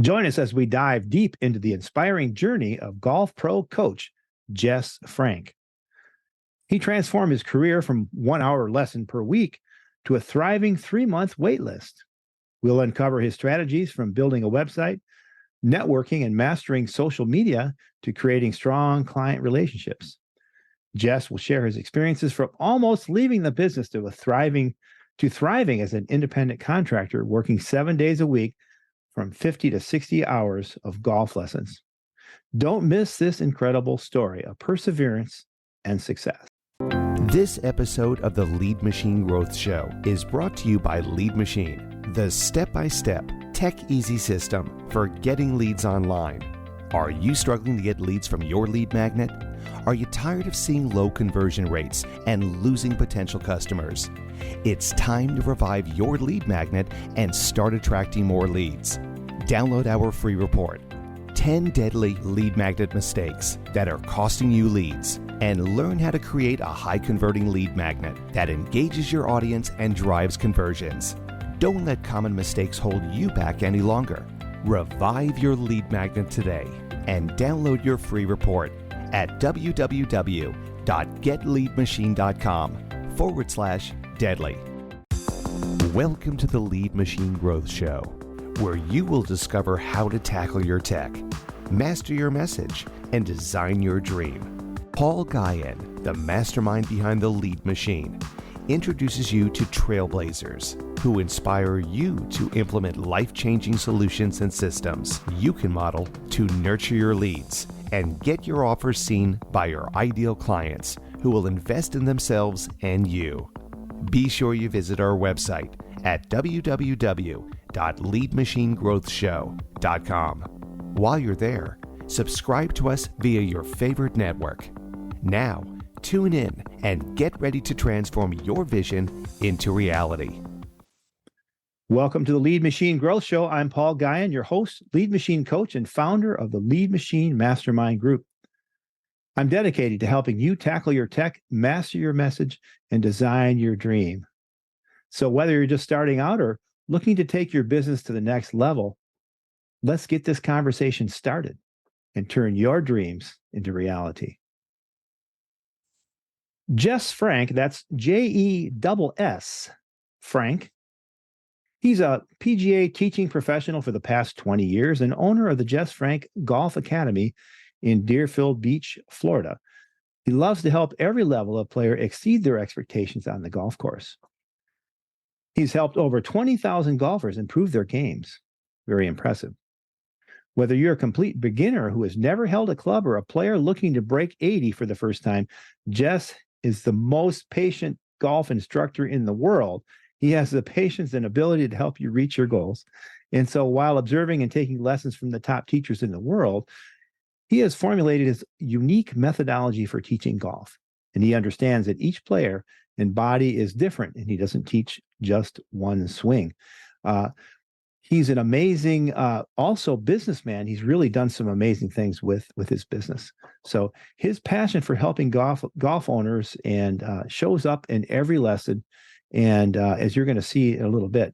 Join us as we dive deep into the inspiring journey of golf pro coach Jess Frank. He transformed his career from 1 hour lesson per week to a thriving 3-month waitlist. We'll uncover his strategies from building a website, networking, and mastering social media to creating strong client relationships. Jess will share his experiences from almost leaving the business to thriving as an independent contractor, working 7 days a week from 50 to 60 hours of golf lessons. Don't miss this incredible story of perseverance and success. This episode of the Lead Machine Growth Show is brought to you by Lead Machine, the step-by-step, tech-easy system for getting leads online. Are you struggling to get leads from your lead magnet? Are you tired of seeing low conversion rates and losing potential customers? It's time to revive your lead magnet and start attracting more leads. Download our free report, 10 Deadly Lead Magnet Mistakes That Are Costing You Leads, and learn how to create a high-converting lead magnet that engages your audience and drives conversions. Don't let common mistakes hold you back any longer. Revive your lead magnet today and download your free report at www.getleadmachine.com/deadly. Welcome to the Lead Machine Growth Show, where you will discover how to tackle your tech, master your message, and design your dream. Paul Guyon, the mastermind behind the Lead Machine, introduces you to trailblazers who inspire you to implement life-changing solutions and systems you can model to nurture your leads and get your offers seen by your ideal clients who will invest in themselves and you. Be sure you visit our website at www.leadmachinegrowthshow.com. While you're there, subscribe to us via your favorite network. Now, tune in and get ready to transform your vision into reality. Welcome to the Lead Machine Growth Show. I'm Paul Guyon, your host, lead machine coach, and founder of the Lead Machine Mastermind Group. I'm dedicated to helping you tackle your tech, master your message, and design your dream. So whether you're just starting out or looking to take your business to the next level, let's get this conversation started and turn your dreams into reality. Jess Frank, that's Jess Frank. He's a PGA teaching professional for the past 20 years and owner of the Jess Frank Golf Academy in Deerfield Beach, Florida. He loves to help every level of player exceed their expectations on the golf course. He's helped over 20,000 golfers improve their games. Very impressive. Whether you're a complete beginner who has never held a club or a player looking to break 80 for the first time, Jess is the most patient golf instructor in the world. He has the patience and ability to help you reach your goals. And so while observing and taking lessons from the top teachers in the world, he has formulated his unique methodology for teaching golf. And he understands that each player and body is different, and he doesn't teach just one swing. He's an amazing, also businessman. He's really done some amazing things with his business. So his passion for helping golf owners and shows up in every lesson. And as you're going to see in a little bit,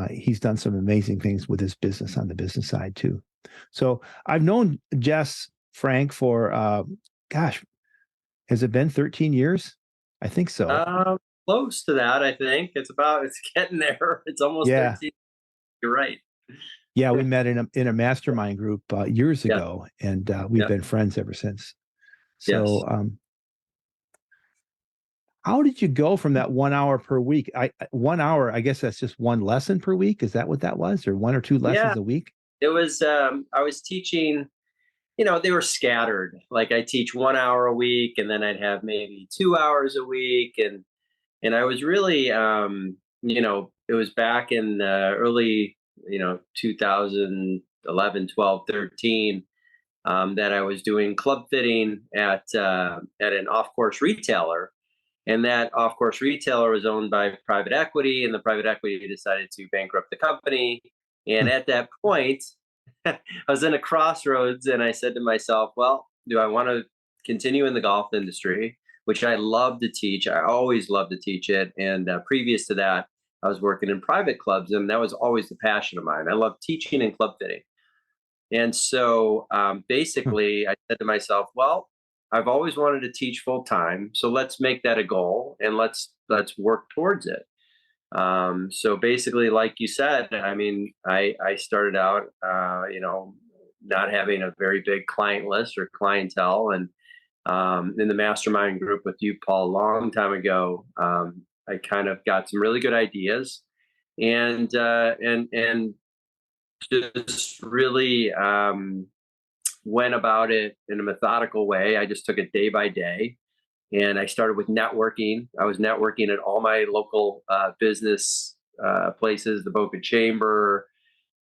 he's done some amazing things with his business on the business side too. So I've known Jess Frank for, has it been 13 years? I think so. Close to that, I think. It's getting there. It's almost 13. You're right. Yeah, we met in a mastermind group years ago, and we've been friends ever since. So how did you go from that 1 hour per week? 1 hour, I guess that's just one lesson per week. Is that what that was? Or one or two lessons a week? It was, I was teaching, they were scattered. Like I teach 1 hour a week, and then I'd have maybe 2 hours a week. And I was really, it was back in early, 2011, 12, 13, that I was doing club fitting at an off-course retailer. And that off-course retailer was owned by private equity, and the private equity decided to bankrupt the company. And at that point, I was in a crossroads, and I said to myself, well, do I want to continue in the golf industry, which I love to teach? I always love to teach it. And previous to that, I was working in private clubs, and that was always the passion of mine. I love teaching and club fitting. And so basically, I said to myself, well, I've always wanted to teach full time, so let's make that a goal and let's work towards it. So basically, like you said, I mean, I started out, not having a very big client list or clientele, and in the mastermind group with you, Paul, a long time ago, I kind of got some really good ideas, and just really went about it in a methodical way. I just took it day by day. And I started with networking. I was networking at all my local business places, the Boca Chamber,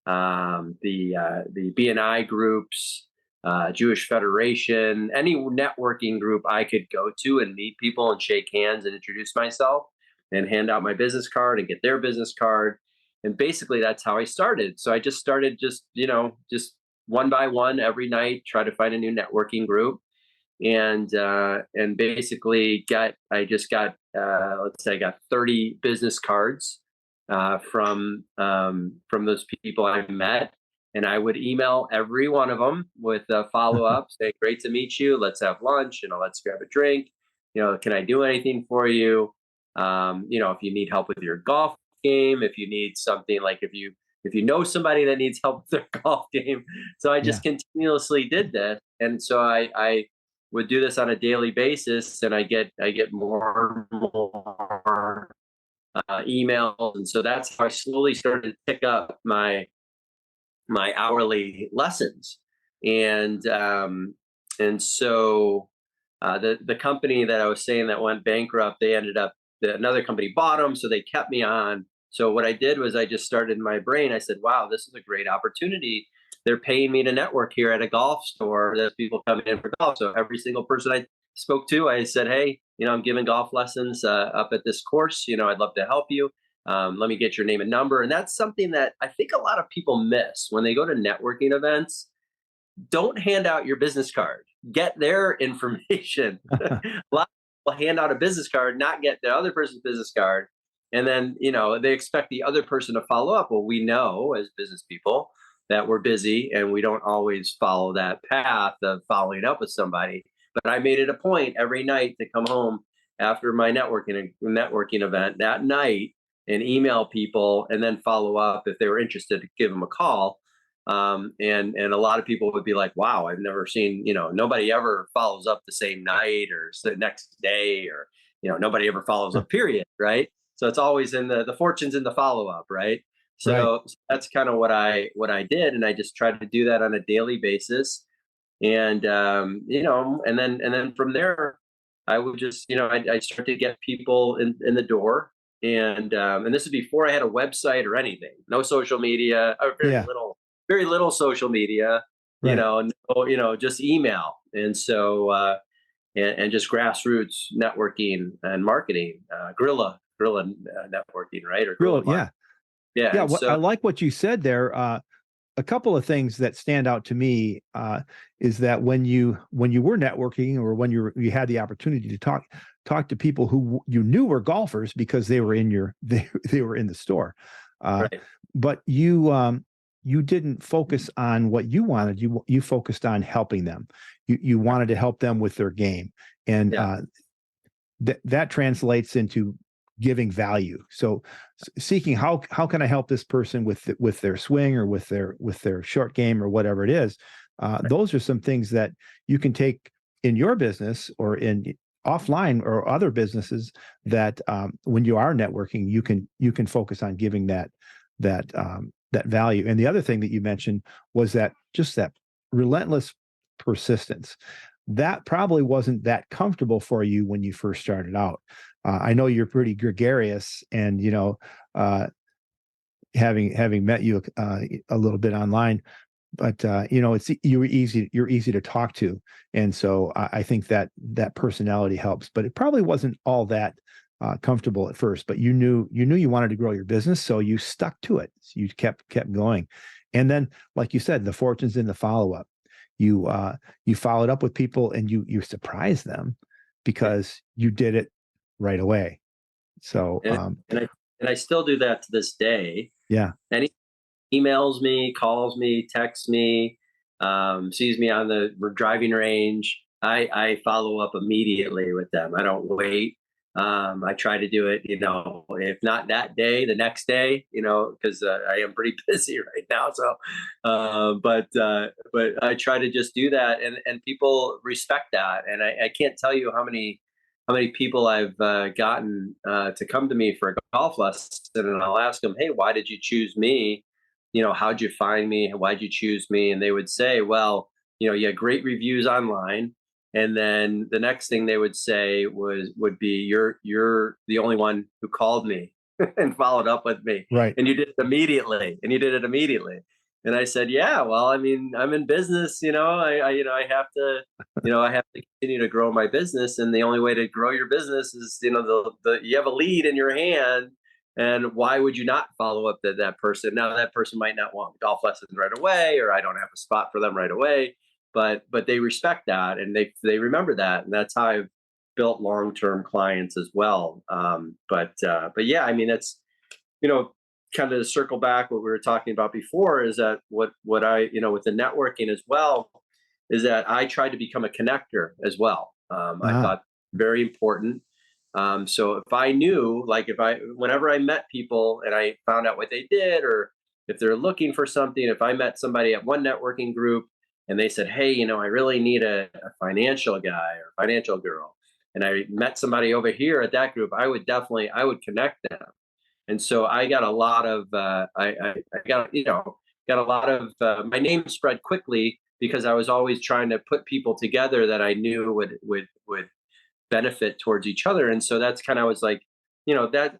the BNI groups, Jewish Federation, any networking group I could go to and meet people and shake hands and introduce myself and hand out my business card and get their business card. And basically that's how I started. So I just started just one by one every night, try to find a new networking group. And basically let's say I got 30 business cards from those people I met, and I would email every one of them with a follow up, say, "Great to meet you. Let's have lunch. Let's grab a drink. Can I do anything for you? If you need help with your golf game, if you need something like if you know somebody that needs help with their golf game." So I just continuously did this, and so I would do this on a daily basis, and I get more and more emails, and so that's how I slowly started to pick up my hourly lessons, and so the company that I was saying that went bankrupt, they ended up another company bought them, so they kept me on. So what I did was I just started in my brain. I said, "Wow, this is a great opportunity. They're paying me to network here at a golf store. There's people coming in for golf." So every single person I spoke to, I said, "Hey, I'm giving golf lessons up at this course. I'd love to help you. Let me get your name and number." And that's something that I think a lot of people miss when they go to networking events. Don't hand out your business card. Get their information. A lot of people hand out a business card, not get the other person's business card. And then, they expect the other person to follow up. Well, we know as business people that we're busy and we don't always follow that path of following up with somebody. But I made it a point every night to come home after my networking event that night and email people and then follow up if they were interested to give them a call. And a lot of people would be like, "Wow, I've never seen, nobody ever follows up the same night or the next day, or, nobody ever follows up, period." Right. So it's always in the fortune's in the follow up. Right. So that's kind of what I did. And I just tried to do that on a daily basis. And, and then from there, I would just, I started to get people in the door. And this is before I had a website or anything, no social media, or very little social media, just email. And so, and just grassroots networking and marketing, guerrilla networking, right? Or guerrilla, yeah. So, I like what you said there. A couple of things that stand out to me is that when you were networking, or when you had the opportunity to talk to people who you knew were golfers because they were in they were in the store, but you didn't focus on what you wanted. You focused on helping them. You wanted to help them with their game, and that translates into giving value. So seeking how can I help this person with their swing or with their short game or whatever it is. Those are some things that you can take in your business or in offline or other businesses that when you are networking, you can focus on giving that value. And the other thing that you mentioned was that relentless persistence. That probably wasn't that comfortable for you when you first started out. I know you're pretty gregarious, and having met you a little bit online, but you're easy to talk to, and so I think that personality helps. But it probably wasn't all that comfortable at first. But you knew you wanted to grow your business, so you stuck to it. You kept going, and then, like you said, the fortune's in the follow up. You followed up with people, and you surprised them because you did it right away. So and I still do that to this day. Yeah. And he emails me, calls me, texts me, sees me on the driving range, I follow up immediately with them. I don't wait. I try to do it, if not that day, the next day, because I am pretty busy right now. So, but I try to just do that, and people respect that. And I can't tell you how many people I've gotten to come to me for a golf lesson, and I'll ask them, "Hey, why did you choose me? How'd you find me? Why'd you choose me?" And they would say, "Well, you had great reviews online." And then the next thing they would say would be, "You're the only one who called me and followed up with me, Right. and you did it immediately, and you did it immediately." And I said, "Yeah, well, I mean, I'm in business, I have to, I have to continue to grow my business, and the only way to grow your business is, you have a lead in your hand, and why would you not follow up that person? Now, that person might not want golf lessons right away, or I don't have a spot for them right away, but they respect that, and they remember that, and that's how I've built long-term clients as well. But yeah, I mean, that's, you know kind of to circle back what we were talking about before, is that what I, with the networking as well, is that I tried to become a connector as well. I Ah, thought very important. So if I knew, like, whenever I met people and I found out what they did, or if they're looking for something, if I met somebody at one networking group and they said, "Hey, I really need a financial guy or financial girl," and I met somebody over here at that group, I would connect them. And so I got a lot of, I got, got a lot of, my name spread quickly because I was always trying to put people together that I knew would benefit towards each other. And so that's kind of was like, that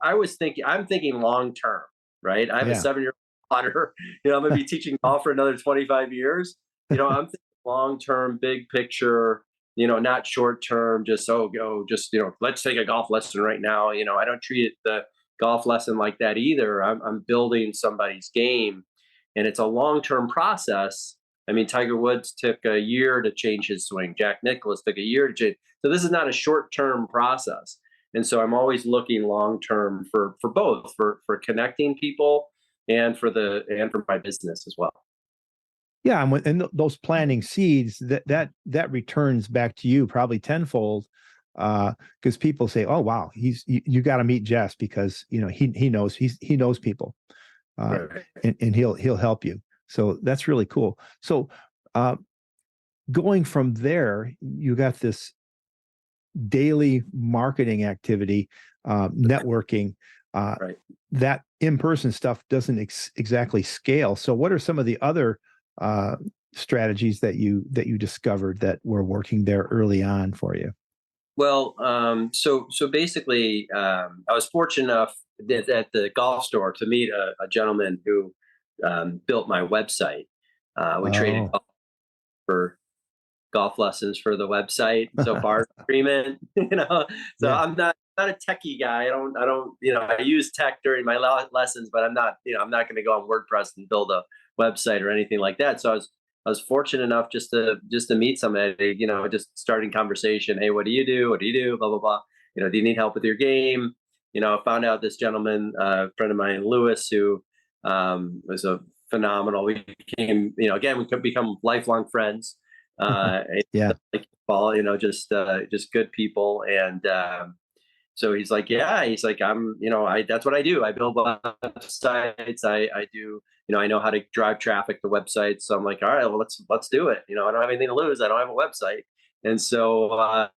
I'm thinking long term, right? I have a yeah. 7-year daughter, I'm going to be teaching golf for another 25 years. I'm thinking long term, big picture, not short term, just, oh, go, just, let's take a golf lesson right now. I don't treat the golf lesson like that either. I'm building somebody's game, and it's a long term process. I mean, Tiger Woods took a year to change his swing. Jack Nicklaus took a year to change. So this is not a short-term process. And so I'm always looking long-term for both, for connecting people and for my business as well. Yeah, those planting seeds, that returns back to you probably tenfold, because people say, "Oh, wow, you got to meet Jess because he knows people, uh, Right. and he'll help you." So that's really cool. So, uh, going from there, you got this daily marketing activity, networking. Uh, Right. that in-person stuff doesn't exactly scale. So, what are some of the other uh, strategies that you discovered that were working there early on for you? Well, so basically, I was fortunate enough at the golf store to meet a gentleman who built my website. We traded Oh, for golf lessons for the website. So far agreement, So yeah, I'm not a techie guy. I don't, I use tech during my lessons, but I'm not going to go on WordPress and build a website or anything like that. So I was fortunate enough just to meet somebody, just starting conversation. Hey, what do you do? What do you do? Blah, blah, blah. Do you need help with your game? I found out this gentleman, friend of mine, Lewis, who was a phenomenal. We became, again, we could become lifelong friends. yeah, Like Paul, just good people. And so he's like, yeah, he's like, that's what I do. I build websites. I do, I know how to drive traffic to websites. So I'm like, all right, well, let's do it. I don't have anything to lose. I don't have a website. And so I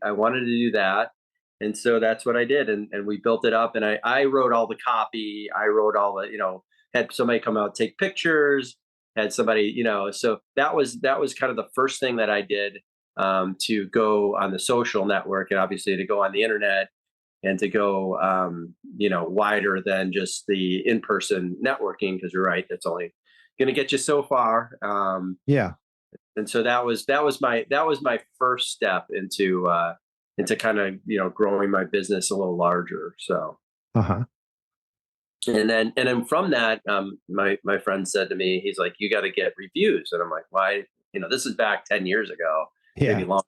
wanted to do that. And so that's what I did. And we built it up, and I wrote all the copy. I wrote all the, had somebody come out, take pictures, had somebody, so that was kind of the first thing that I did, to go on the social network, and obviously to go on the internet, and to go, wider than just the in-person networking, because you're right, that's only going to get you so far. yeah. And so that was my first step into kind of, growing my business a little larger. So, Uh-huh. and then from that, my friend said to me, he's like, "You got to get reviews," and I'm like, "Why?" This is back 10 years ago, maybe Yeah. longer.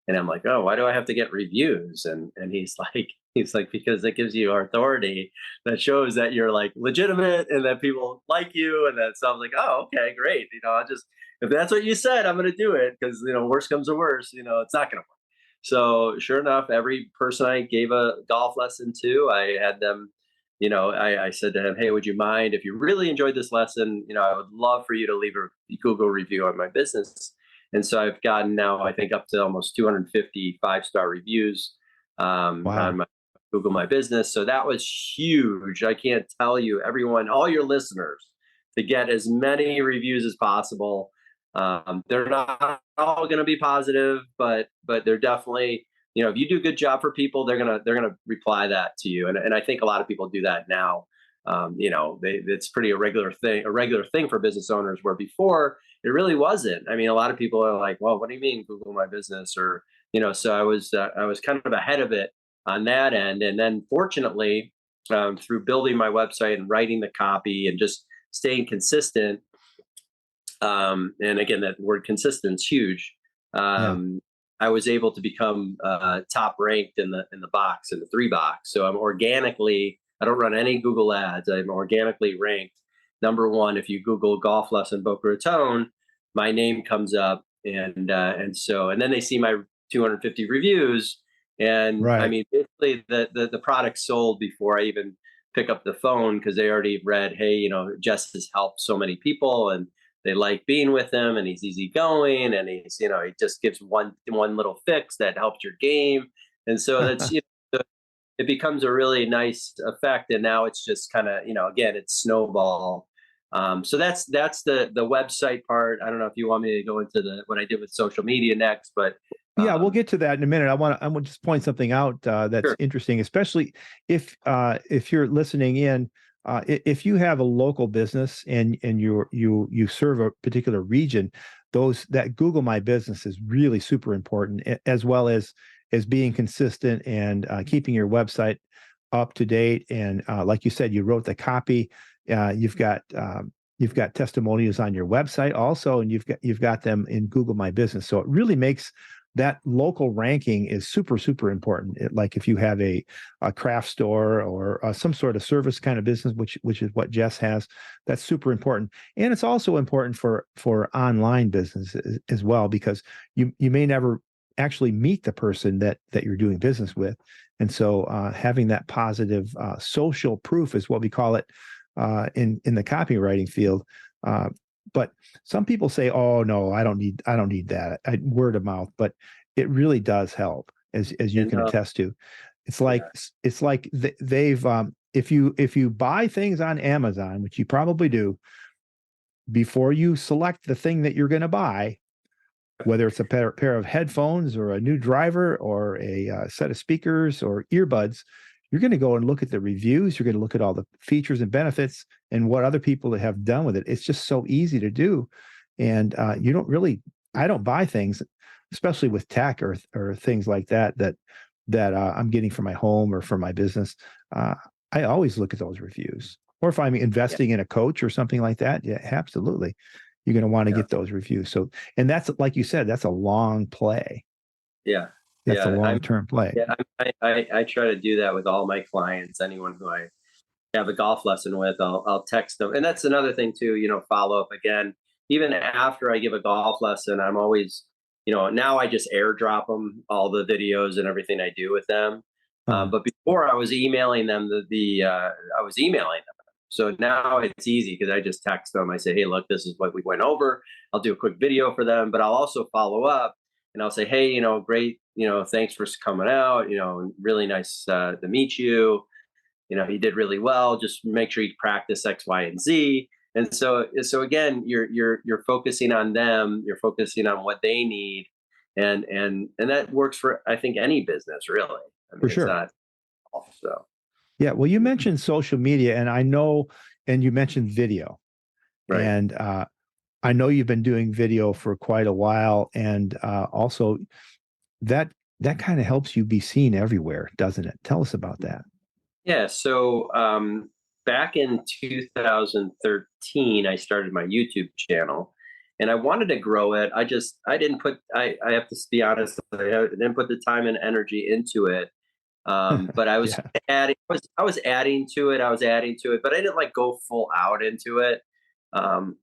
And I'm like, oh, why do I have to get reviews? And he's like, because it gives you authority that shows that you're like legitimate and that people like you. And that, so I was like, oh, okay, great. I'll just, if that's what you said, I'm going to do it, because, worst comes to worst, it's not going to work. So sure enough, every person I gave a golf lesson to, I had them, I said to him, hey, would you mind, if you really enjoyed this lesson, I would love for you to leave a Google review on my business. And so I've gotten now, I think, up to almost 250 5-star reviews on my Google My Business. So that was huge. I can't tell you, everyone, all your listeners, to get as many reviews as possible. They're not all going to be positive, but they're definitely, if you do a good job for people, they're gonna reply that to you. And I think a lot of people do that now. It's pretty a regular thing for business owners, where before it really wasn't. I mean, a lot of people are like, well, what do you mean Google My Business? Or, so I was kind of ahead of it on that end. And then fortunately, through building my website and writing the copy and just staying consistent, and again, that word consistent is huge. I was able to become top ranked in the box, in the 3 box. So I'm organically, I don't run any Google ads. I'm organically ranked number 1. If you Google golf lesson Boca Raton, my name comes up, and then they see my 250 reviews, and I mean, basically the product sold before I even pick up the phone, because they already read, hey, Jess has helped so many people, and they like being with him, and he's easygoing, and he's, he just gives one little fix that helps your game. And so that's, it becomes a really nice effect. And now it's just kind of, again, it's snowball. So that's the website part. I don't know if you want me to go into what I did with social media next, but yeah, we'll get to that in a minute. I want to just point something out that's interesting, especially if you're listening in. If you have a local business and you serve a particular region, that Google My Business is really super important, as well as being consistent and keeping your website up to date. And like you said, you wrote the copy. You've got testimonials on your website also, and you've got them in Google My Business. So it really makes that local ranking is super, super important. Like if you have a craft store or some sort of service kind of business, which is what Jess has, that's super important. And it's also important for online business as well, because you may never actually meet the person that you're doing business with. And so having that positive social proof is what we call it in the copywriting field. But some people say, "Oh no, I don't need that." Word of mouth, but it really does help, as you can attest to. It's like they've if you buy things on Amazon, which you probably do, before you select the thing that you're going to buy, whether it's a pair of headphones or a new driver or a set of speakers or earbuds, you're going to go and look at the reviews. You're going to look at all the features and benefits and what other people have done with it. It's just so easy to do. And I don't buy things, especially with tech or things like that I'm getting for my home or for my business. I always look at those reviews. Or if I'm investing in a coach or something like that, yeah, absolutely. You're going to want to get those reviews. So, and that's, like you said, that's a long play. Yeah. That's a long-term play. Yeah, I try to do that with all my clients. Anyone who I have a golf lesson with, I'll text them. And that's another thing too, follow up again. Even after I give a golf lesson, I'm always, now I just airdrop them all the videos and everything I do with them. But before I was emailing them I was emailing them. So now it's easy because I just text them. I say, hey, look, this is what we went over. I'll do a quick video for them, but I'll also follow up and I'll say, hey, great. Thanks for coming out, really nice to meet you. He did really well. Just make sure you practice X, Y, and Z. And so again, you're focusing on them, you're focusing on what they need. And that works for, I think, any business really. I mean, for sure. It's not so. Yeah. Well, you mentioned social media, and I know, and you mentioned video, right? And I know you've been doing video for quite a while, and also that kind of helps you be seen everywhere, doesn't it? Tell us about that. Yeah. So back in 2013, I started my YouTube channel, and I wanted to grow it. I have to be honest, I didn't put the time and energy into it. But I was Yeah. I was adding to it. I was adding to it, but I didn't like go full out into it.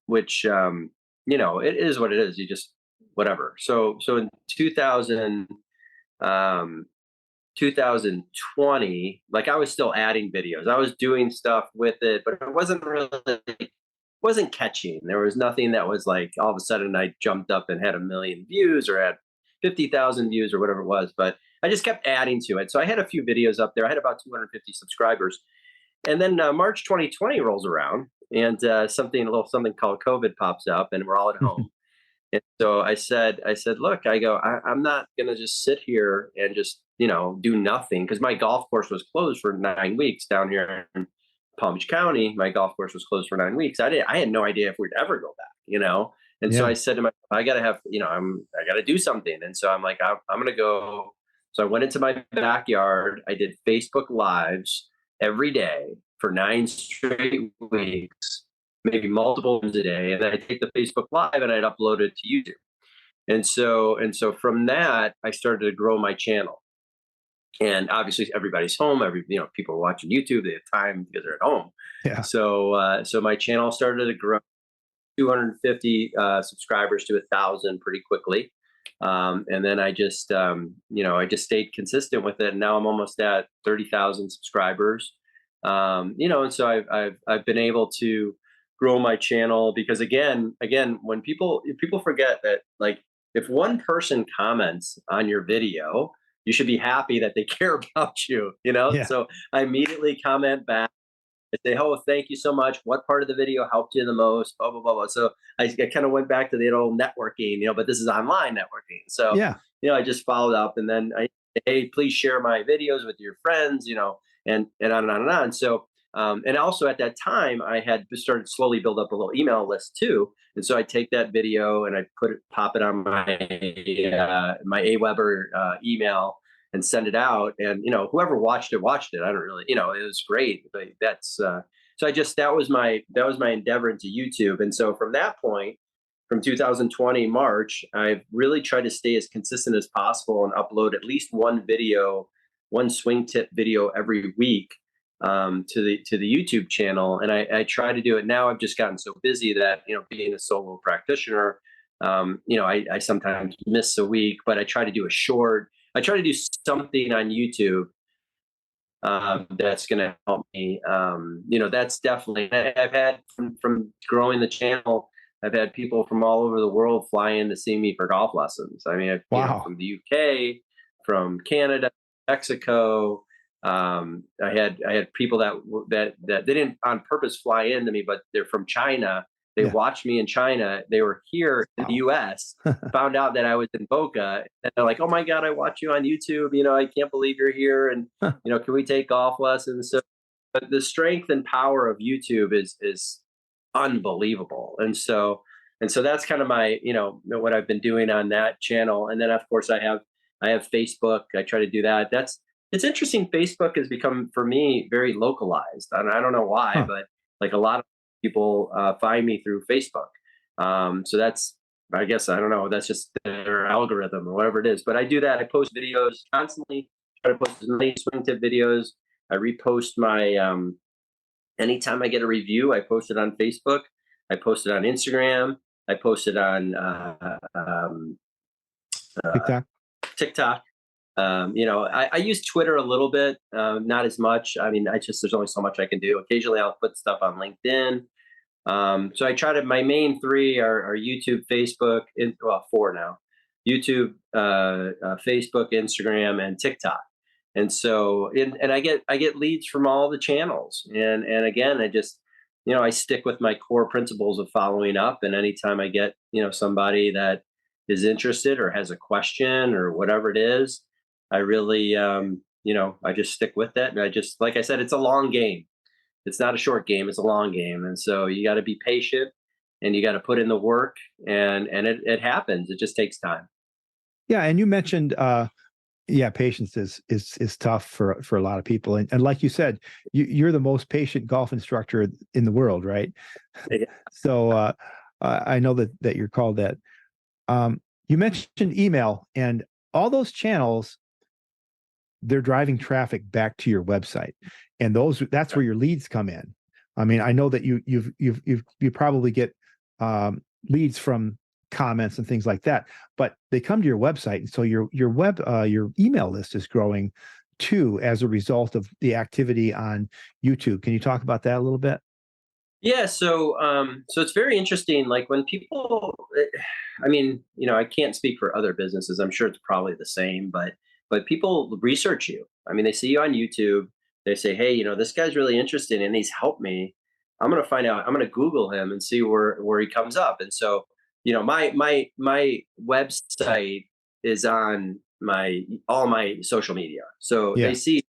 Which it is what it is. You just whatever. So in 2020, like I was still adding videos. I was doing stuff with it, but it wasn't catching. There was nothing that was like all of a sudden I jumped up and had 1 million views or had 50,000 views or whatever it was. But I just kept adding to it. So I had a few videos up there. I had about 250 subscribers. And then March 2020 rolls around, and something called COVID pops up, and we're all at home. And so I said, look, I'm not gonna just sit here and just do nothing, because my golf course was closed for 9 weeks down here in Palm Beach County. My golf course was closed for 9 weeks. I had no idea if we'd ever go back. And so Yeah. I said to myself, I gotta do something. And so I'm like, I'm gonna go. So I went into my backyard. I did Facebook Lives every day for 9 straight weeks, maybe multiple times a day. And then I'd take the Facebook Live and I'd upload it to YouTube. And so from that, I started to grow my channel. And obviously everybody's home. People are watching YouTube. They have time because they're at home. Yeah. So my channel started to grow, 250 subscribers to 1,000 pretty quickly. And then I just stayed consistent with it. And now I'm almost at 30,000 subscribers. And so I've been able to grow my channel, because again, when people forget that, like, if one person comments on your video, you should be happy that they care about you, Yeah. So I immediately comment back. I say, oh, thank you so much. What part of the video helped you the most? Blah, blah, blah, blah. So I kind of went back to the old networking, but this is online networking. So, Yeah. I just followed up, and then hey, please share my videos with your friends, and on and on and on. So, and also at that time, I had started slowly build up a little email list too. And so I take that video and I pop it on my my AWeber email and send it out. And whoever watched it. I don't really, it was great. But that's so that was my endeavor into YouTube. And so from that point, from 2020 March, I've really tried to stay as consistent as possible and upload at least one swing tip video every week to the YouTube channel. And I try to do it now. I've just gotten so busy that, being a solo practitioner, I sometimes miss a week, but I try to do I try to do something on YouTube that's going to help me. That's definitely, I've had from growing the channel, I've had people from all over the world fly in to see me for golf lessons. I mean, Wow. from the UK, from Canada, Mexico. I had people that they didn't on purpose fly into me, but they're from China. They watched me in China. They were here in the US, found out that I was in Boca, and they're like, "Oh my God, I watch you on YouTube. I can't believe you're here. And can we take golf lessons?" So, but the strength and power of YouTube is unbelievable. And so that's kind of my what I've been doing on that channel. And then of course I have Facebook. I try to do that. It's interesting. Facebook has become for me very localized, and I don't know why, but like a lot of people find me through Facebook. So that's, I guess, I don't know, that's just their algorithm or whatever it is. But I do that. I post videos constantly, try to post as many swing tip videos. I repost my anytime I get a review, I post it on Facebook. I post it on Instagram. I post it on TikTok. I use Twitter a little bit, not as much. I mean, there's only so much I can do. Occasionally I'll put stuff on LinkedIn. So I try to, my main three are YouTube, Facebook, four now: YouTube, Facebook, Instagram, and TikTok. And so, and I get leads from all the channels. And again, I just, I stick with my core principles of following up. And anytime I get, somebody that is interested or has a question or whatever it is, I really, I just stick with it. And I just, like I said, it's a long game. It's not a short game. It's a long game. And so you got to be patient and you got to put in the work, and it happens. It just takes time. Yeah. And you mentioned, patience is tough for a lot of people. And like you said, you're the most patient golf instructor in the world, right? Yeah. So, I know that you're called that. You mentioned email, and all those channels, they're driving traffic back to your website, and that's where your leads come in. I mean, I know that you probably get leads from comments and things like that, but they come to your website, and so your email list is growing too as a result of the activity on YouTube. Can you talk about that a little bit? Yeah, so it's very interesting. Like when people, I mean, I can't speak for other businesses. I'm sure it's probably the same, but people research you. I mean, they see you on YouTube. They say, hey, this guy's really interested and he's helped me. I'm gonna find out. I'm gonna Google him and see where he comes up. And so, my website is on all my social media, so Yeah. they see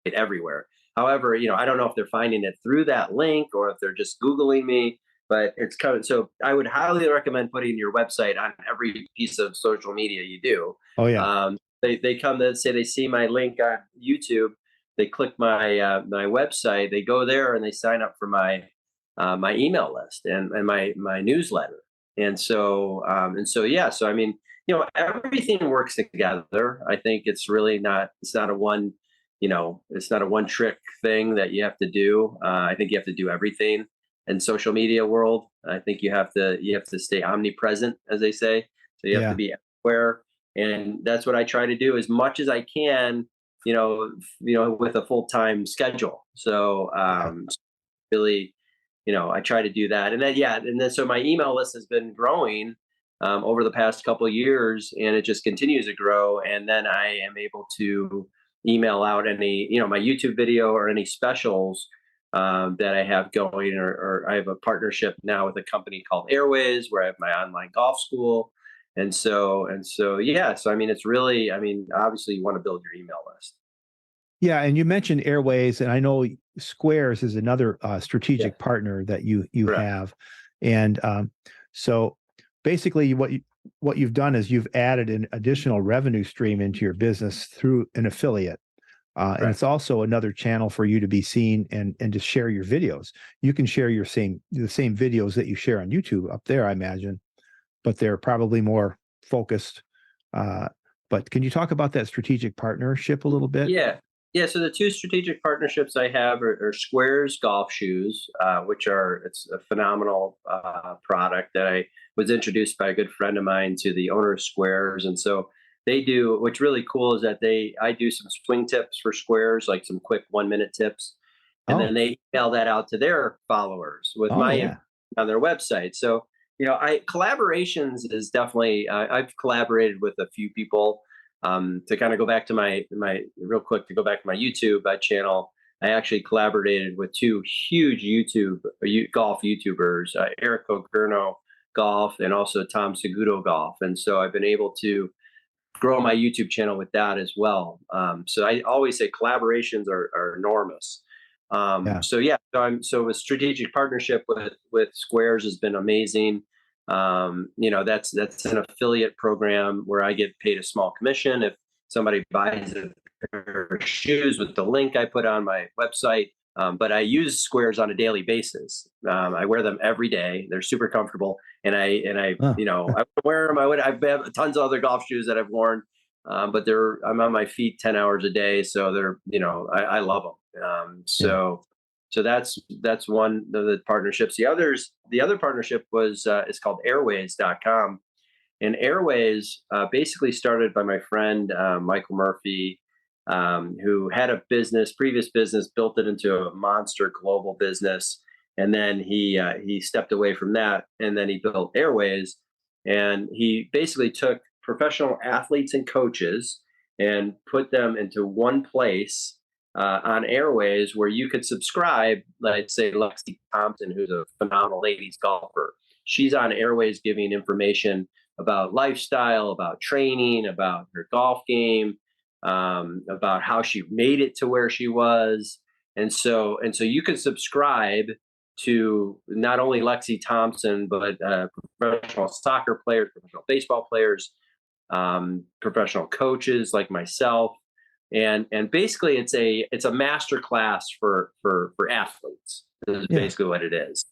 it everywhere. However, I don't know if they're finding it through that link or if they're just Googling me, but it's coming. So I would highly recommend putting your website on every piece of social media you do. Oh yeah. They come to say they see my link on YouTube, they click my website, they go there and they sign up for my email list and my newsletter. And so yeah, so I mean, everything works together. I think it's not a one it's not a one trick thing that you have to do. I think you have to do everything in social media world. I think you have to stay omnipresent, as they say. So you have to be everywhere, and that's what I try to do as much as I can. With a full time schedule. So really, I try to do that, and then so my email list has been growing over the past couple of years, and it just continues to grow. And then I am able to email out any, my YouTube video or any specials that I have going, or I have a partnership now with a company called Airwayz where I have my online golf school. Yeah, so I mean, it's really, I mean, obviously you want to build your email list. Yeah, and you mentioned Airwayz, and I know Squares is another strategic partner that you Correct. have, and so basically, what you've done is you've added an additional revenue stream into your business through an affiliate, and it's also another channel for you to be seen and to share your videos. You can share the same videos that you share on YouTube up there, I imagine, but they're probably more focused. But can you talk about that strategic partnership a little bit? Yeah. Yeah, so the two strategic partnerships I have are Squares golf shoes, it's a phenomenal product that I was introduced by a good friend of mine to the owner of Squares. And so they do, what's really cool is that I do some swing tips for Squares, like some quick 1 minute tips. And then they email that out to their followers with my yeah. on their website. So, collaborations is definitely, I've collaborated with a few people. To kind of go back to my real quick, to go back to my YouTube channel, I actually collaborated with two huge golf YouTubers, Eric Ogurno Golf and also Tom Segudo Golf. And so I've been able to grow my YouTube channel with that as well. So I always say collaborations are enormous. So a strategic partnership with Squares has been amazing. That's an affiliate program where I get paid a small commission if somebody buys a pair of shoes with the link I put on my website. But I use Squares on a daily basis. I wear them every day. They're super comfortable, and I I wear them. I have tons of other golf shoes that I've worn, but I'm on my feet 10 hours a day, so they're I love them. So that's one of the partnerships. The other partnership is called Airwayz.com, and Airwayz basically started by my friend Michael Murphy, who had a previous business, built it into a monster global business, and then he stepped away from that, and then he built Airwayz, and he basically took professional athletes and coaches and put them into one place on Airwayz where you could subscribe. Let's say Lexi Thompson, who's a phenomenal ladies golfer. She's on Airwayz giving information about lifestyle, about training, about her golf game, about how she made it to where she was. And so you can subscribe to not only Lexi Thompson, but professional soccer players, professional baseball players, professional coaches like myself. And basically it's a master class for athletes. Is basically what it is.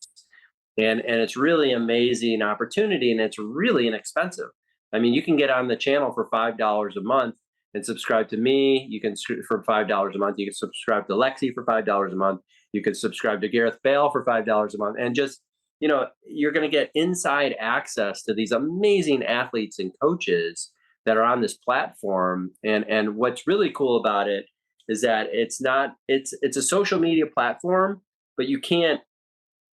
and it's really amazing opportunity, and it's really inexpensive. I mean, you can get on the channel for $5 a month and subscribe to me. You can for $5 a month. You can subscribe to Lexi for $5 a month. You can subscribe to Gareth Bale for $5 a month, and just, you're going to get inside access to these amazing athletes and coaches that are on this platform. And what's really cool about it is that it's a social media platform, but you can't,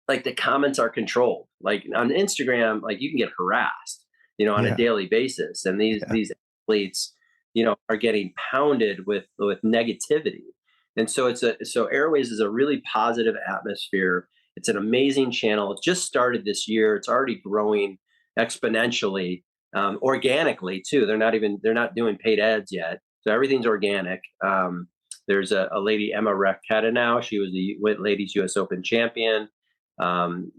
like, the comments are controlled. Like on Instagram, like, you can get harassed, on a daily basis. And these athletes, are getting pounded with negativity. And so so Airwayz is a really positive atmosphere. It's an amazing channel. It just started this year. It's already growing exponentially, organically too. They're not doing paid ads yet. So everything's organic. There's a lady, Emma Racketta now. She was the ladies US Open champion.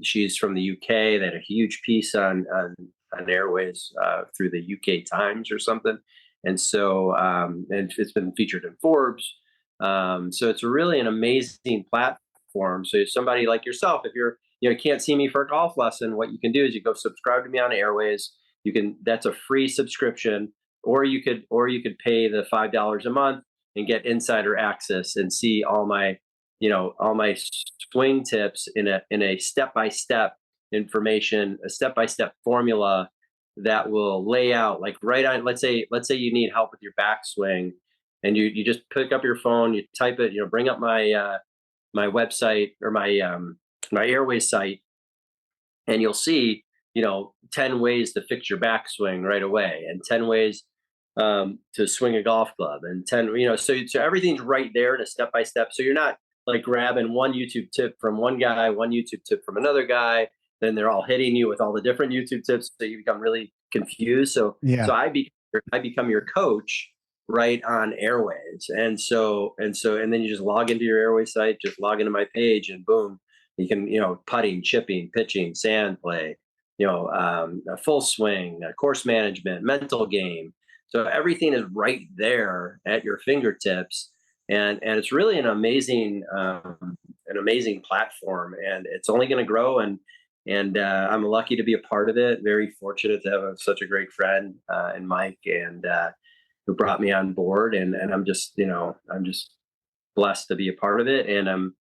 She's from the UK. They had a huge piece on Airwayz through the UK Times or something. And so, and it's been featured in Forbes. So it's really an amazing platform. So if somebody like yourself, if you can't see me for a golf lesson, what you can do is you go subscribe to me on Airwayz. That's a free subscription, or you could pay the $5 a month and get insider access and see all my swing tips in a step-by-step information, a step-by-step formula that will lay out, like, right on. Let's say you need help with your backswing, and you just pick up your phone, you type it, bring up my my website, or my Airwayz site, and you'll see 10 ways to fix your backswing right away, and 10 ways to swing a golf club, and 10, so everything's right there in a step by step. So you're not like grabbing one YouTube tip from one guy, one YouTube tip from another guy, then they're all hitting you with all the different YouTube tips, so you become really confused. So I become your coach right on Airwayz, and then you just log into your Airwayz site, just log into my page, and boom, you can putting, chipping, pitching, sand play, a full swing, course management, mental game. So everything is right there at your fingertips, and it's really an amazing platform, and it's only going to grow. And I'm lucky to be a part of it. Very fortunate to have such a great friend in Mike, and who brought me on board. And I'm just blessed to be a part of it. And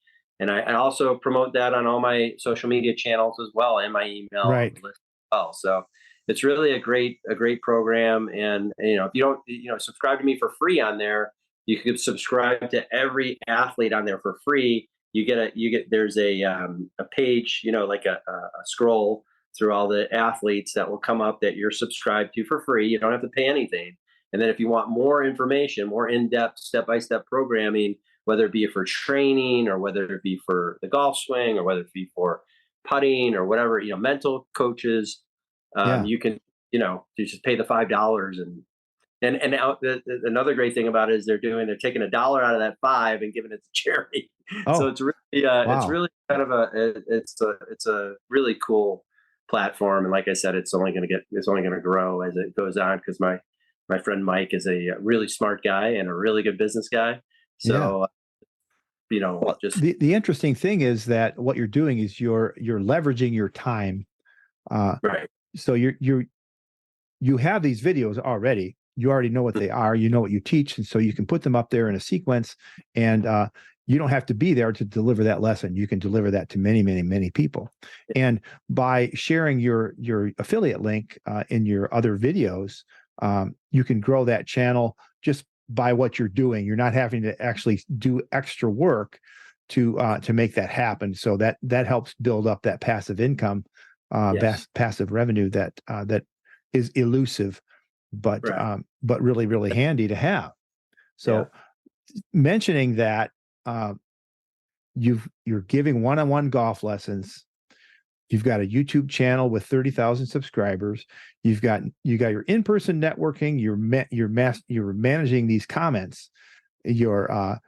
I also promote that on all my social media channels as well, and my email list as well. So it's really a great program. And if you don't subscribe to me for free on there, you can subscribe to every athlete on there for free. There's a page, like a scroll through all the athletes that will come up that you're subscribed to for free. You don't have to pay anything. And then if you want more information, more in-depth step-by-step programming, whether it be for training, or whether it be for the golf swing, or whether it be for putting, or whatever, mental coaches, you can, you just pay the $5. And another great thing about it is they're taking $1 out of that $5 and giving it to charity. So it's really it's really kind of it's a really cool platform. And like I said, it's only going to grow as it goes on, because my friend Mike is a really smart guy and a really good business guy. So just the interesting thing is that what you're doing is you're leveraging your time. Right. So you have these videos already. You already know what they are. You know what you teach, and so you can put them up there in a sequence, and you don't have to be there to deliver that lesson. You can deliver that to many, many, many people. And by sharing your affiliate link in your other videos, you can grow that channel just by what you're doing. You're not having to actually do extra work to make that happen. So that helps build up that passive income, passive revenue that is elusive, but really, really handy to have. So mentioning that, you're giving one-on-one golf lessons. You've got a YouTube channel with 30,000 subscribers. You got your in-person networking. You're managing these comments. You're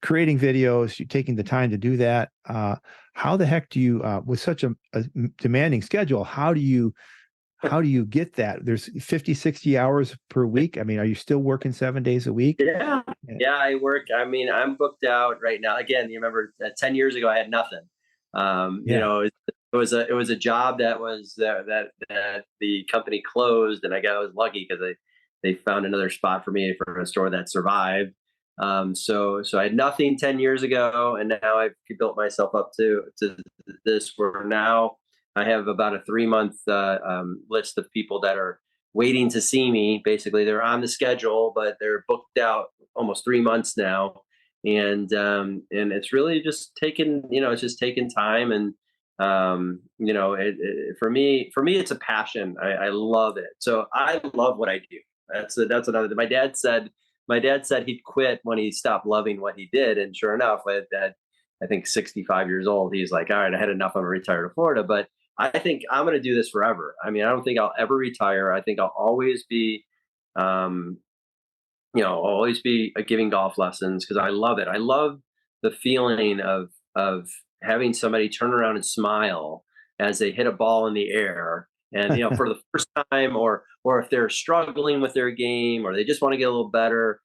creating videos. You're taking the time to do that. How the heck do you, with such a demanding schedule, how do you get that? There's 50, 60 hours per week. I mean, are you still working 7 days a week? Yeah, I work. I mean, I'm booked out right now. Again, you remember 10 years ago, I had nothing. it was a job that was that the company closed, and I was lucky because they found another spot for me for a store that survived. So I had nothing 10 years ago, and now I've built myself up to this, where now I have about a 3 month list of people that are waiting to see me. Basically, they're on the schedule, but they're booked out almost 3 months now, and it's really just taken, it's just taken time. And for me, it's a passion. I love it. So I love what I do. That's another. My dad said he'd quit when he stopped loving what he did, and sure enough, at I think 65 years old, he's like, all right, I had enough. I'm gonna retire to Florida. But I think I'm going to do this forever. I mean, I don't think I'll ever retire. I think I'll always be, um, always be giving golf lessons because I love it. I love the feeling of having somebody turn around and smile as they hit a ball in the air, and for the first time, or if they're struggling with their game, or they just want to get a little better.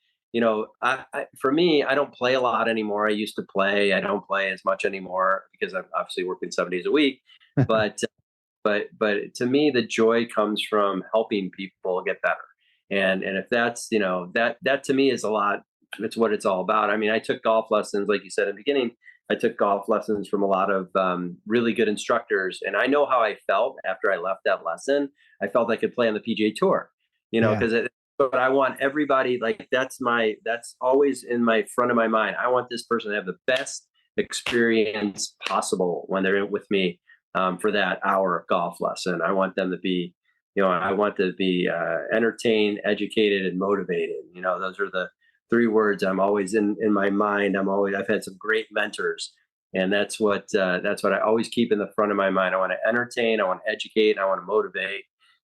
For me, I don't play a lot anymore. I used to play. I don't play as much anymore because I'm obviously working 7 days a week. But to me, the joy comes from helping people get better. And if that's, that to me is a lot. It's what it's all about. I mean, I took golf lessons, like you said in the beginning. I took golf lessons from a lot of really good instructors, and I know how I felt after I left that lesson. I felt I could play on the PGA Tour, Yeah. because but I want everybody, like, that's always in my front of my mind. I want this person to have the best experience possible when they're with me for that hour of golf lesson. I want them to be, I want to be entertained, educated, and motivated. Those are the three words I'm always in my mind. I've had some great mentors, and that's what I always keep in the front of my mind. I want to entertain, I want to educate, and I want to motivate.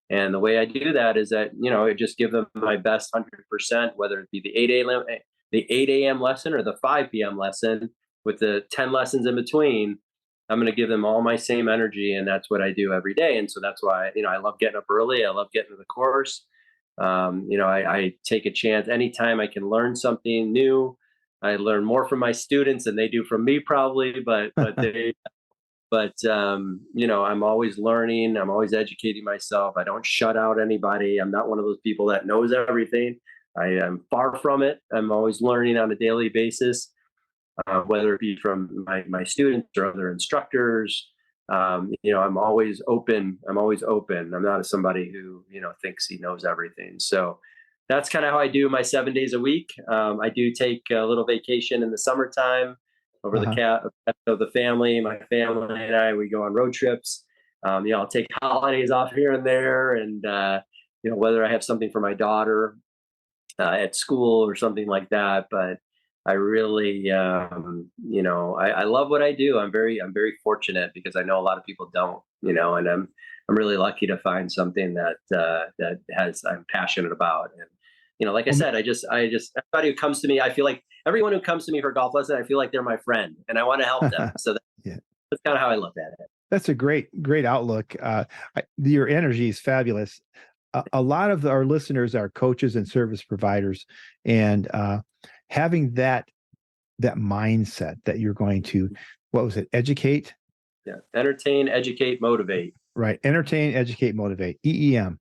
And the way I do that is that, I just give them my best 100%, whether it be the 8 a.m. lesson or the 5 p.m. lesson with the 10 lessons in between. I'm going to give them all my same energy, and that's what I do every day. And so that's why, I love getting up early. I love getting to the course. I take a chance anytime I can learn something new. I learn more from my students than they do from me, probably, I'm always learning. I'm always educating myself. I don't shut out anybody. I'm not one of those people that knows everything. I am far from it. I'm always learning on a daily basis, whether it be from my students or other instructors. I'm always open. I'm not somebody who, thinks he knows everything. So that's kind of how I do my 7 days a week. I do take a little vacation in the summertime over the family. My family and I, we go on road trips. I'll take holidays off here and there. And, whether I have something for my daughter at school or something like that. But I really, I love what I do. I'm very fortunate because I know a lot of people don't, and I'm really lucky to find something that I'm passionate about. And, like I said, I just everybody who comes to me, I feel like everyone who comes to me for golf lesson, I feel like they're my friend and I want to help them. So that's kind of how I look at it. That's a great outlook. Your energy is fabulous. A lot of our listeners are coaches and service providers, and having that mindset that you're going to, what was it? Educate? Yeah. Entertain, educate, motivate. Right. Entertain, educate, motivate. EEM.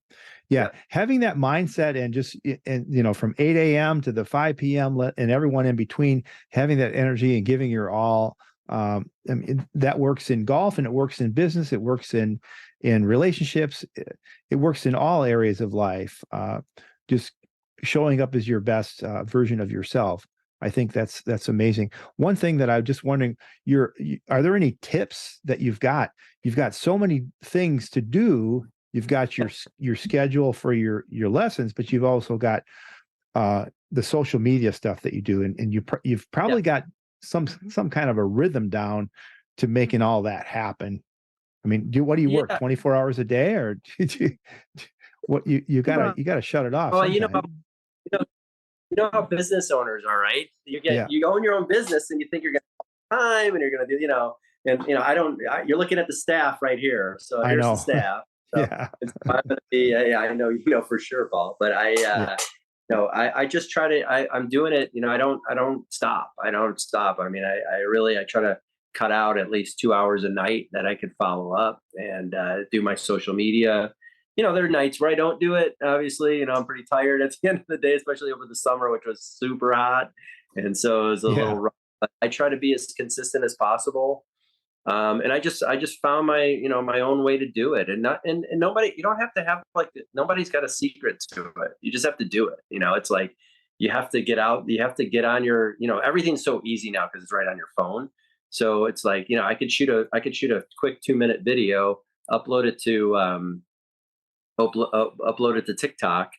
Yeah. Having that mindset and from 8 a.m. to the 5 p.m. and everyone in between, having that energy and giving your all. That works in golf, and it works in business. It works in relationships. It works in all areas of life. Just showing up as your best version of yourself. I think that's amazing. One thing that I'm just wondering, are there any tips that you've got? You've got so many things to do. You've got your schedule for your lessons, but you've also got the social media stuff that you do, and you've probably got some kind of a rhythm down to making all that happen. I mean, what do you work 24 hours a day, or what you gotta shut it off? Well, you know how business owners are, right? You own your own business and you think you're going to have time and you're going to do, you're looking at the staff right here. So here's the staff. So it's going to be, I know, for sure, Paul, but I just try to, I'm doing it, I don't stop. I don't stop. I mean, I try to cut out at least 2 hours a night that I could follow up and do my social media. There are nights where I don't do it. Obviously, I'm pretty tired at the end of the day, especially over the summer, which was super hot, and so it was a little rough. But I try to be as consistent as possible. And I just found my my own way to do it, and nobody, you don't have to have nobody's got a secret to it. You just have to do it. It's like you have to get out, you have to get on your, everything's so easy now because it's right on your phone. So it's like, I could shoot a quick 2-minute video, upload it to upload it to TikTok,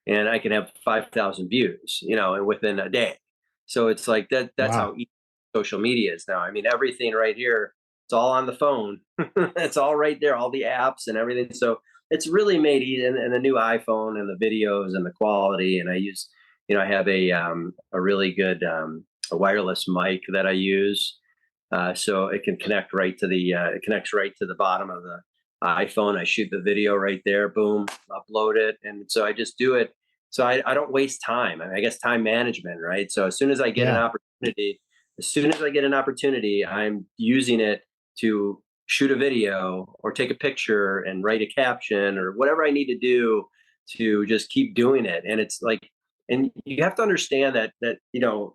and I can have 5,000 views, and within a day. So it's like that's Wow. how easy social media is now. I mean, everything right here, it's all on the phone. It's all right there, all the apps and everything. So it's really made easy, and the new iPhone and the videos and the quality. And I use, I have a really good a wireless mic that I use, so it can connect right to it connects right to the bottom of the iPhone. I shoot the video right there, boom, upload it, and so I just do it. So I don't waste time. I guess time management, right? So as soon as I get an opportunity, I'm using it to shoot a video or take a picture and write a caption or whatever I need to do to just keep doing it. And it's like, and you have to understand that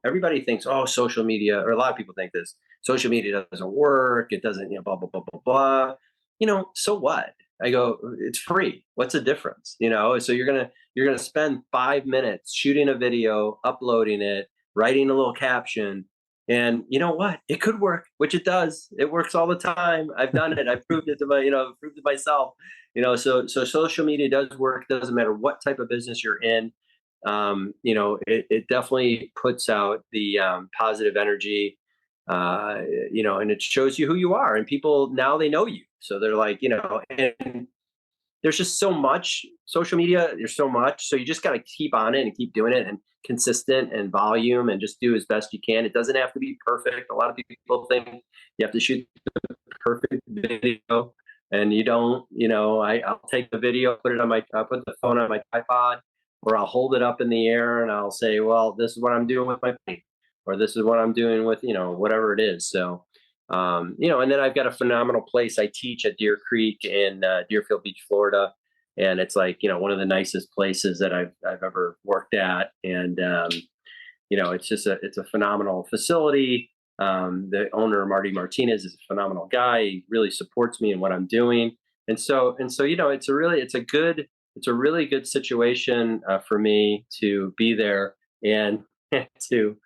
everybody thinks, oh, social media, or a lot of people think this, social media doesn't work, it doesn't, blah blah blah blah blah. So what? I go, it's free. What's the difference? So you're gonna spend 5 minutes shooting a video, uploading it, writing a little caption, and you know what? It could work, which it does. It works all the time. I've done it. I've proved it proved it myself. So social media does work. Doesn't matter what type of business you're in. It definitely puts out the positive energy, and it shows you who you are, and people now they know you. So they're like, and there's just so much social media. There's so much. So you just got to keep on it and keep doing it, and consistent and volume, and just do as best you can. It doesn't have to be perfect. A lot of people think you have to shoot the perfect video, and you don't. I'll take the video, I'll put the phone on my tripod, or I'll hold it up in the air and I'll say, well, this is what I'm doing with my plate, or this is what I'm doing with, whatever it is. So, and then I've got a phenomenal place. I teach at Deer Creek in Deerfield Beach, Florida. And it's like, one of the nicest places that I've ever worked at. And, it's a phenomenal facility. The owner, Marty Martinez, is a phenomenal guy. He really supports me in what I'm doing. And so, it's a really good situation for me to be there and to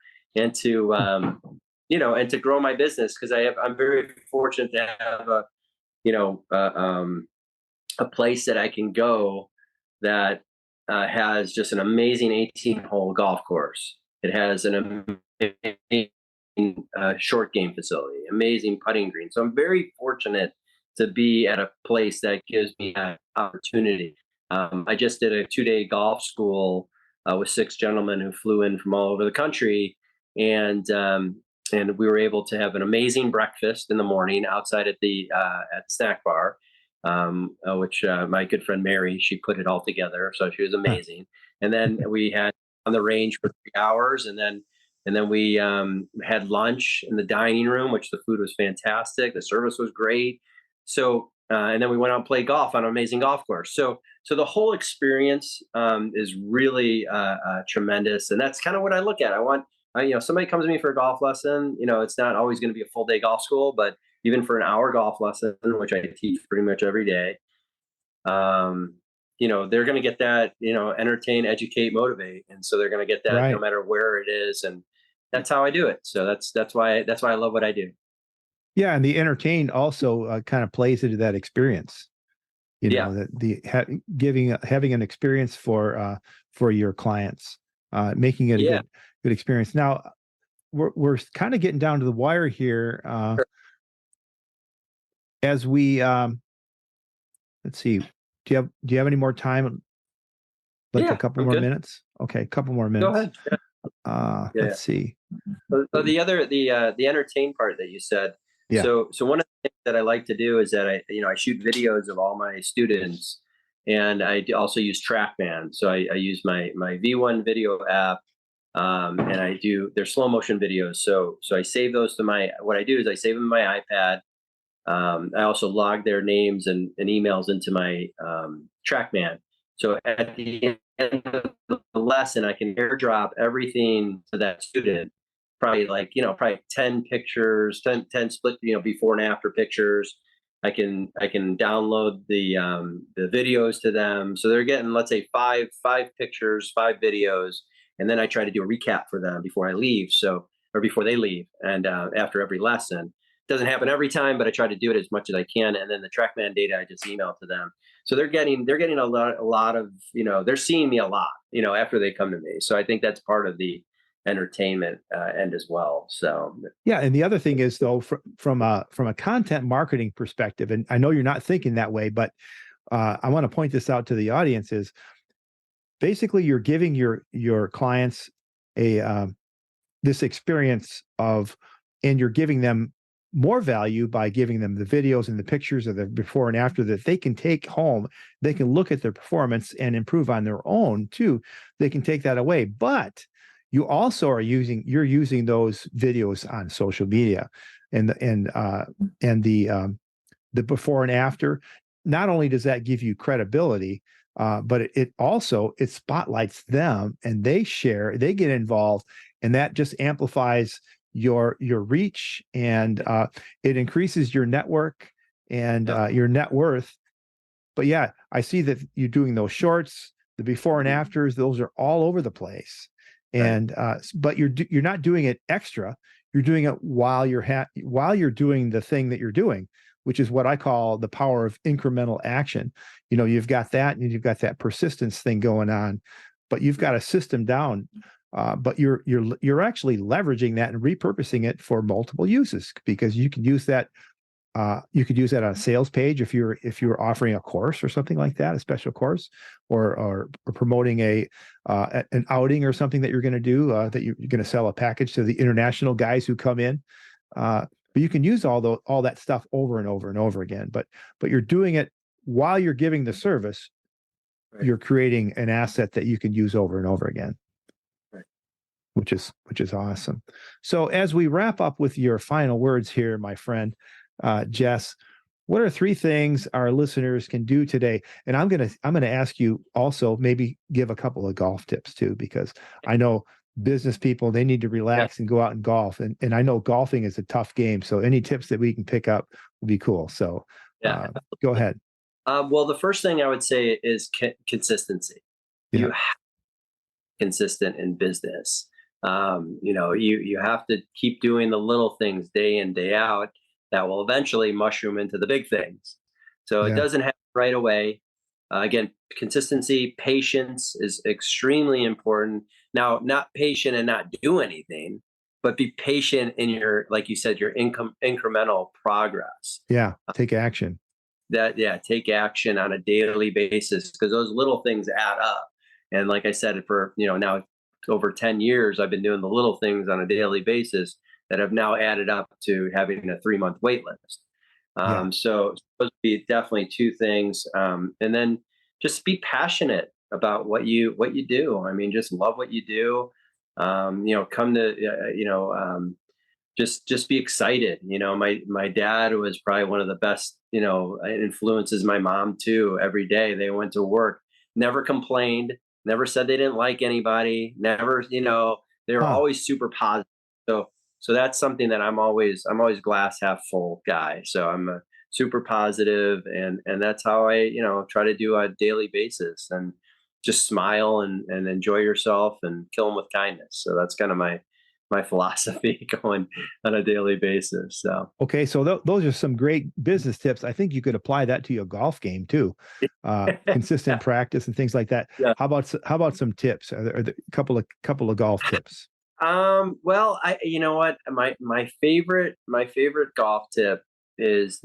grow my business, because I'm very fortunate to have a place that I can go that has just an amazing 18-hole golf course. It has an amazing short game facility, amazing putting green. So I'm very fortunate to be at a place that gives me that opportunity. I just did a 2-day golf school with 6 gentlemen who flew in from all over the country, and we were able to have an amazing breakfast in the morning outside at the snack bar, which my good friend Mary, she put it all together, so she was amazing. And then we had on the range for 3 hours, and then we had lunch in the dining room, which the food was fantastic, the service was great. So and then we went out and played golf on an amazing golf course. So the whole experience is really tremendous, and that's kind of what I look at. Somebody comes to me for a golf lesson. It's not always going to be a full day golf school, but even for an hour golf lesson, which I teach pretty much every day, they're going to get that, entertain, educate, motivate. And so they're going to get that no matter where it is. And that's how I do it. So that's why I love what I do. Yeah. And the entertain also kind of plays into that experience, having an experience for your clients, making it a good experience. Now we're kind of getting down to the wire here. Sure. As we let's see, do you have any more time? A couple more minutes? Okay, a couple more minutes. Go ahead. Let's see. So the entertain part that you said. Yeah. So one of the things that I like to do is that I shoot videos of all my students, and I also use TrackMan. So I use my V1 video app, And they're slow motion videos. So I save those to what I do is I save them to my iPad. I also log their names and emails into my TrackMan. So at the end of the lesson, I can airdrop everything to that student. Probably probably 10 pictures, 10 split, before and after pictures. I can download the videos to them. So they're getting, let's say, five pictures, 5 videos, and then I try to do a recap for them before I leave. Or before they leave, and after every lesson. Doesn't happen every time, but I try to do it as much as I can. And then the TrackMan data, I just email to them. So they're getting a lot of, they're seeing me a lot, after they come to me. So I think that's part of the entertainment end as well. So Yeah, and the other thing is though, from a content marketing perspective, and I know you're not thinking that way, but I want to point this out to the audience: is basically you're giving your clients this experience and you're giving them more value by giving them the videos and the pictures of the before and after that they can take home. They can look at their performance and improve on their own too. They can take that away, but you also you're using those videos on social media and the before and after. Not only does that give you credibility, but it also spotlights them, and they get involved, and that just amplifies your reach, and it increases your network and your net worth. But yeah, I see that you're doing those shorts, the before and afters; those are all over the place. And but you're not doing it extra. You're doing it while you're doing the thing that you're doing, which is what I call the power of incremental action. You've got that, and you've got that persistence thing going on, but you've got a system down. But you're actually leveraging that and repurposing it for multiple uses, because you can use that. You could use that on a sales page if you're offering a course or something like that, a special course, or promoting an outing or something that you're going to do, that you're going to sell a package to the international guys who come in. But you can use all that stuff over and over and over again. But you're doing it while you're giving the service. Right. You're creating an asset that you can use over and over again. Right. Which is awesome. So as we wrap up with your final words here, my friend, Jess, what are 3 things our listeners can do today? And I'm gonna ask you also, maybe give a couple of golf tips too, because I know business people, they need to relax and go out and golf, and I know golfing is a tough game. So any tips that we can pick up will be cool. So go ahead. Well, the first thing I would say is consistency. Yeah. You have to be consistent in business. You have to keep doing the little things day in, day out that will eventually mushroom into the big things. So it doesn't happen right away. Again, consistency, patience is extremely important. Now, not patient and not do anything, but be patient in like you said, your incremental progress. Yeah, take action. Take action on a daily basis, because those little things add up. And like I said, for now over 10 years, I've been doing the little things on a daily basis that have now added up to having a 3-month wait list. So those would be definitely 2 things. And then just be passionate about what you do. I mean, just love what you do. Come to, just be excited. My dad was probably one of the best, influences. My mom too. Every day they went to work, never complained, never said they didn't like anybody, never, they were always super positive. So that's something that I'm always glass half full guy. So I'm a super positive, and that's how I, try to do on a daily basis, and just smile and enjoy yourself and kill them with kindness. So that's kind of my philosophy going on a daily basis. So okay, so those are some great business tips. I think you could apply that to your golf game too. Consistent practice and things like that. Yeah. How about some tips? Are there a couple of golf tips? Well, you know what, my favorite golf tip is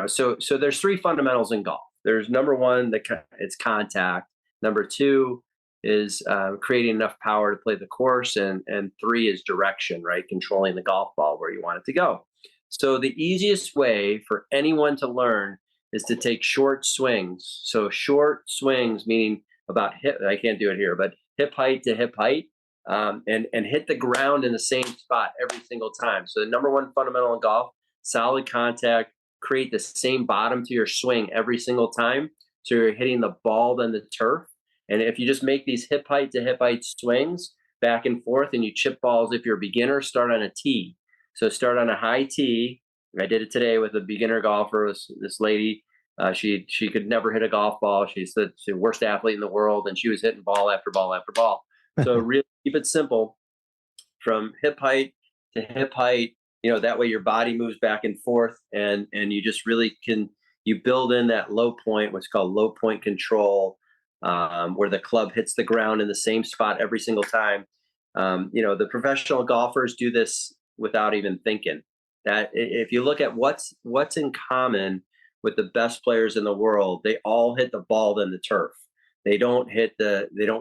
so there's 3 fundamentals in golf. There's number 1, it's contact. Number 2 is creating enough power to play the course, and 3 is direction, right? Controlling the golf ball where you want it to go. So the easiest way for anyone to learn is to take short swings. So short swings, meaning about hip, I can't do it here, but hip height to hip height. and hit the ground in the same spot every single time. So the number one fundamental in golf, solid contact, create the same bottom to your swing every single time. So you're hitting the ball then the turf. And if you just make these hip height to hip height swings back and forth, and you chip balls, if you're a beginner, start on a tee. So start on a high tee. I did it today with a beginner golfer. This lady, she could never hit a golf ball. She's the worst athlete in the world, and she was hitting ball after ball after ball. So really keep it simple from hip height to hip height. That way your body moves back and forth, and you just really you build in that low point, what's called low point control, where the club hits the ground in the same spot every single time. The professional golfers do this without even thinking. That if you look at what's in common with the best players in the world, they all hit the ball in the turf. They don't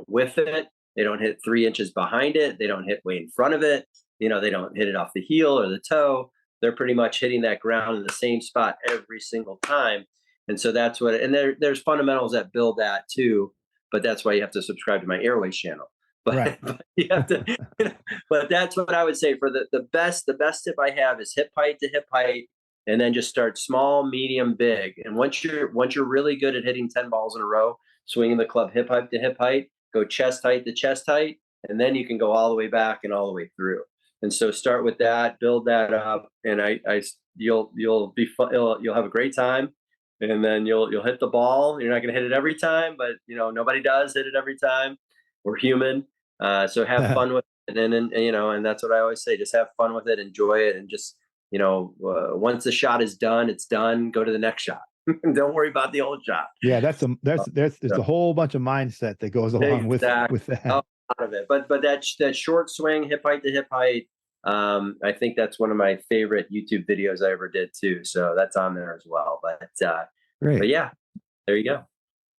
whiff it. They don't hit 3 inches behind it. They don't hit way in front of it. They don't hit it off the heel or the toe. They're pretty much hitting that ground in the same spot every single time. And so that's and there's fundamentals that build that too, but that's why you have to subscribe to my Airwayz channel. But, right. but you have to, but that's what I would say for the best tip I have is hip height to hip height, and then just start small, medium, big. And once you're really good at hitting 10 balls in a row, swinging the club hip height to hip height, go chest height to chest height, and then you can go all the way back and all the way through. And so start with that, build that up, and you'll be fun, you'll have a great time, and then you'll hit the ball. You're not going to hit it every time, but nobody does hit it every time. We're human, so have fun with it, and that's what I always say: just have fun with it, enjoy it, and just once the shot is done, it's done. Go to the next shot. Don't worry about the old shot. Yeah, there's a whole bunch of mindset that goes along with that. Out of it, but that short swing, hip height to hip height. I think that's one of my favorite YouTube videos I ever did too. So that's on there as well. But great. But yeah, there you go.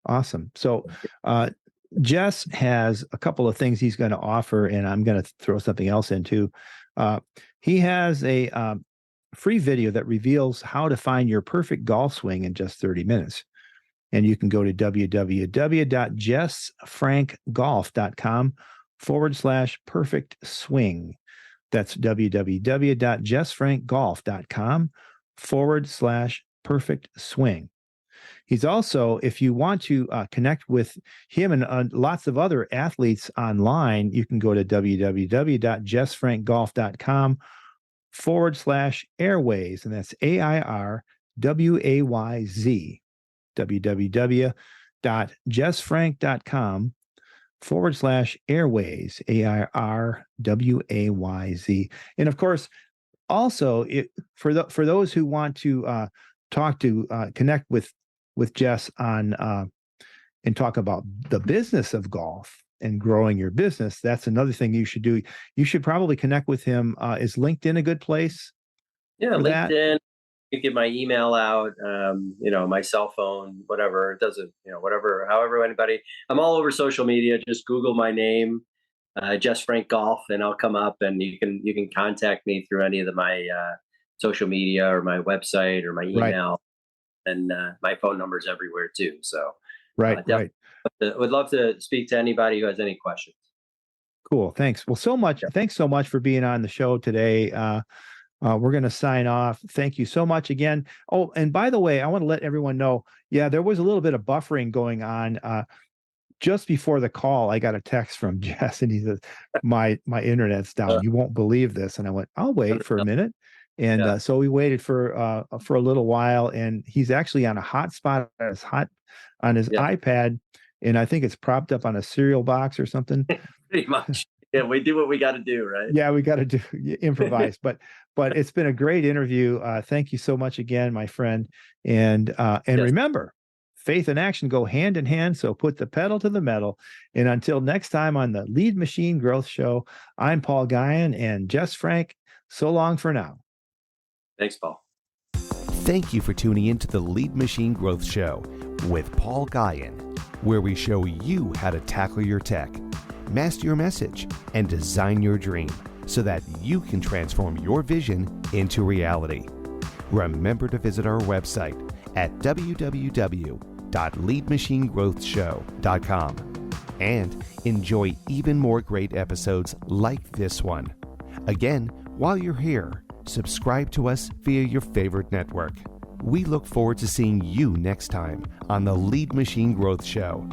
Awesome. So Jess has a couple of things he's going to offer, and I'm going to throw something else in too. He has a free video that reveals how to find your perfect golf swing in just 30 minutes. And you can go to www.jessfrankgolf.com/perfect swing. That's www.jessfrankgolf.com/perfect swing. He's also, if you want to connect with him and lots of other athletes online, you can go to www.jessfrankgolf.com/Airwayz, and that's AIRWAYZ. www.jessfrank.com/Airwayz, AIRWAYZ. And of course, also for those who want to connect with Jess on and talk about the business of golf and growing your business, that's another thing you should do. You should probably connect with him. Is LinkedIn a good place? Yeah, LinkedIn. You get my email out, my cell phone, whatever. It doesn't, whatever, however anybody. I'm all over social media. Just Google my name, Jess Frank Golf, and I'll come up. And you can contact me through any of my social media or my website or my email, and my phone number's everywhere too. So right. Would love to speak to anybody who has any questions. Cool. Thanks. Well, thanks so much for being on the show today. We're going to sign off. Thank you so much again. Oh, and by the way, I want to let everyone know, there was a little bit of buffering going on. Just before the call, I got a text from Jess, and he says, my internet's down. You won't believe this. And I went, I'll wait for a minute. And so we waited for a little while, and he's actually on a hotspot on his iPad, and I think it's propped up on a cereal box or something. Pretty much. Yeah, we do what we got to do, right? Yeah, we got to improvise. But it's been a great interview. Thank you so much again, my friend. And remember, faith and action go hand in hand. So put the pedal to the metal. And until next time on the Lead Machine Growth Show, I'm Paul Guyon and Jess Frank. So long for now. Thanks, Paul. Thank you for tuning in to the Lead Machine Growth Show with Paul Guyon, where we show you how to tackle your tech, master your message, and design your dream so that you can transform your vision into reality. Remember to visit our website at www.leadmachinegrowthshow.com and enjoy even more great episodes like this one. Again, while you're here, subscribe to us via your favorite network. We look forward to seeing you next time on the Lead Machine Growth Show.